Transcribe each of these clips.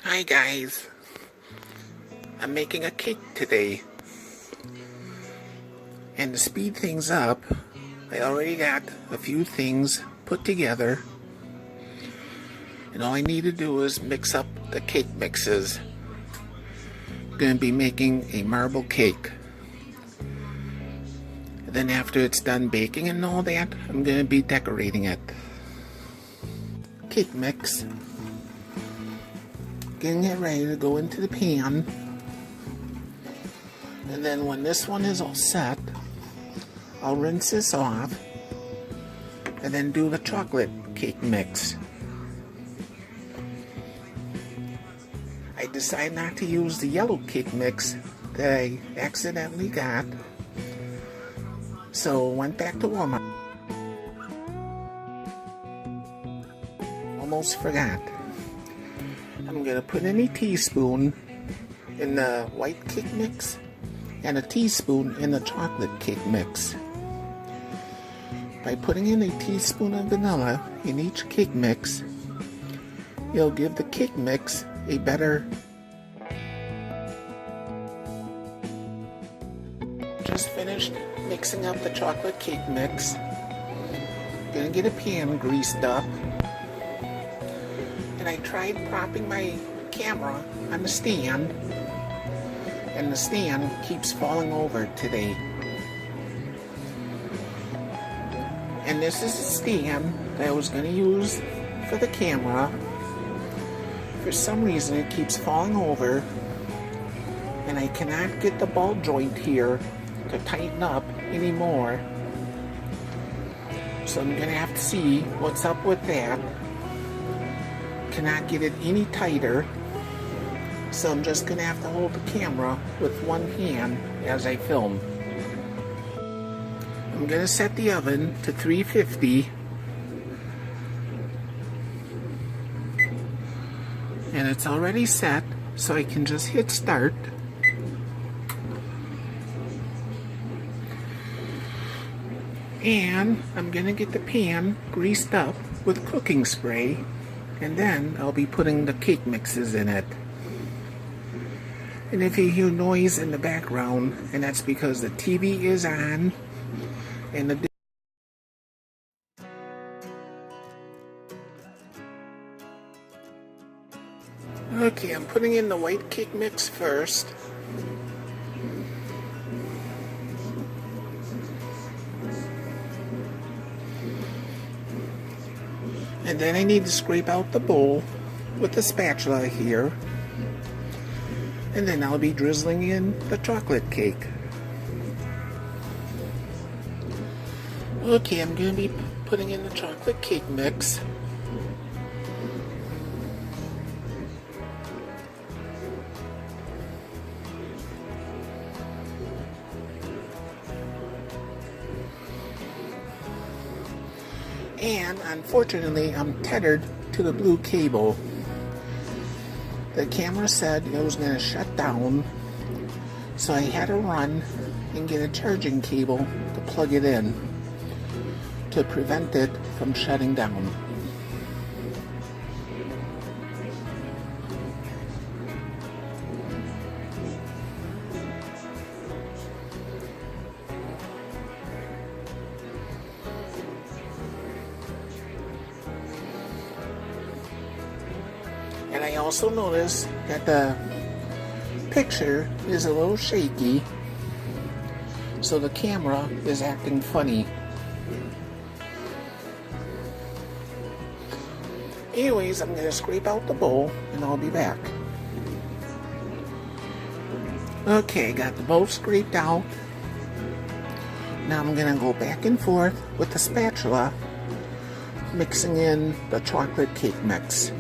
Hi guys, I'm making a cake today, and to speed things up, I already got a few things put together, and all I need to do is mix up the cake mixes. I'm going to be making a marble cake. And then after it's done baking and all that, I'm going to be decorating it. Cake mix. Getting it ready to go into the pan. And then when this one is all set, I'll rinse this off and then do the chocolate cake mix. I decided not to use the yellow cake mix that I accidentally got, so went back to Walmart. Almost forgot. I'm gonna put in a teaspoon in the white cake mix and a teaspoon in the chocolate cake mix. By putting in a teaspoon of vanilla in each cake mix, it'll give the cake mix a better. Just finished mixing up the chocolate cake mix. Gonna get a pan greased up. And I tried propping my camera on the stand, and the stand keeps falling over today. And this is a stand that I was going to use for the camera. For some reason it keeps falling over, and I cannot get the ball joint here to tighten up anymore. So I'm going to have to see what's up with that. Cannot get it any tighter, so I'm just gonna have to hold the camera with one hand as I film. I'm gonna set the oven to 350, and it's already set, so I can just hit start. And I'm gonna get the pan greased up with cooking spray, and then I'll be putting the cake mixes in it. And if you hear noise in the background, and that's because the TV is on, and the Okay, I'm putting in the white cake mix first. And then I need to scrape out the bowl with the spatula here. And then I'll be drizzling in the chocolate cake. Okay, I'm going to be putting in the chocolate cake mix. And unfortunately, I'm tethered to the blue cable. The camera said it was going to shut down, so I had to run and get a charging cable to plug it in to prevent it from shutting down. And I also noticed that the picture is a little shaky, so the camera is acting funny. Anyways, I'm going to scrape out the bowl and I'll be back. Okay, got the bowl scraped out. Now I'm going to go back and forth with the spatula, mixing in the chocolate cake mix.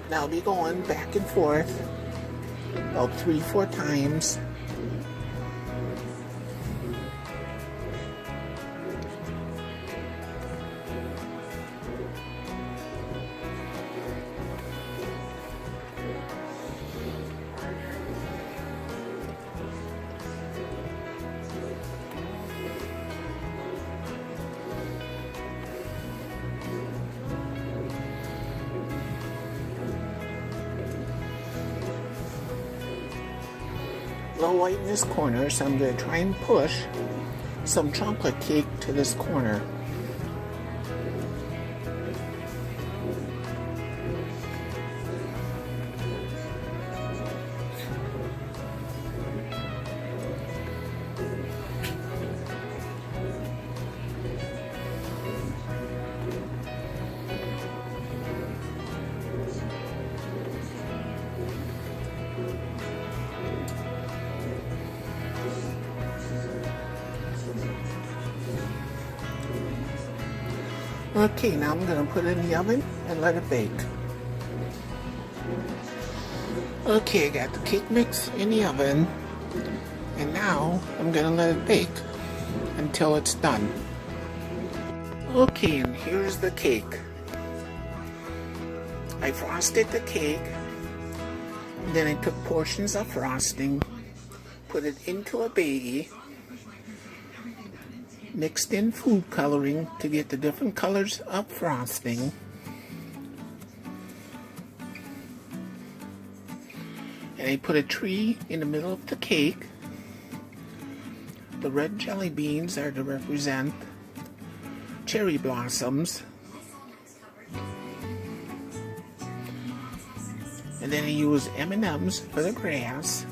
Now I'll be going back and forth about 3-4 times. little white in this corner, so I'm going to try and push some chocolate cake to this corner. Okay, now I'm going to put it in the oven and let it bake. Okay, I got the cake mix in the oven, and now I'm going to let it bake until it's done. Okay, and here's the cake. I frosted the cake, and then I took portions of frosting, put it into a baggie, mixed in food coloring to get the different colors of frosting, and I put a tree in the middle of the cake. The red jelly beans are to represent cherry blossoms, and then I use M&Ms for the grass,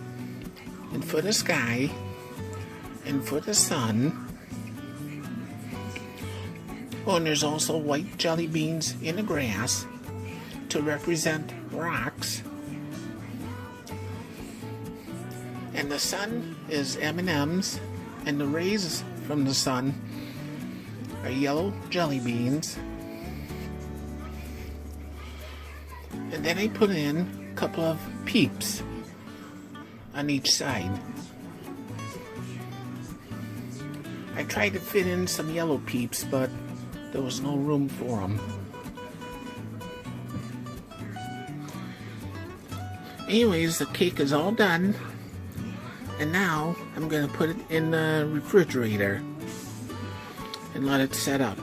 and for the sky, and for the sun. Oh, and there's also white jelly beans in the grass to represent rocks. And the sun is M&Ms, and the rays from the sun are yellow jelly beans. And then I put in a couple of peeps on each side. I tried to fit in some yellow peeps, but there was no room for them. Anyways, the cake is all done, and now I'm going to put it in the refrigerator and let it set up.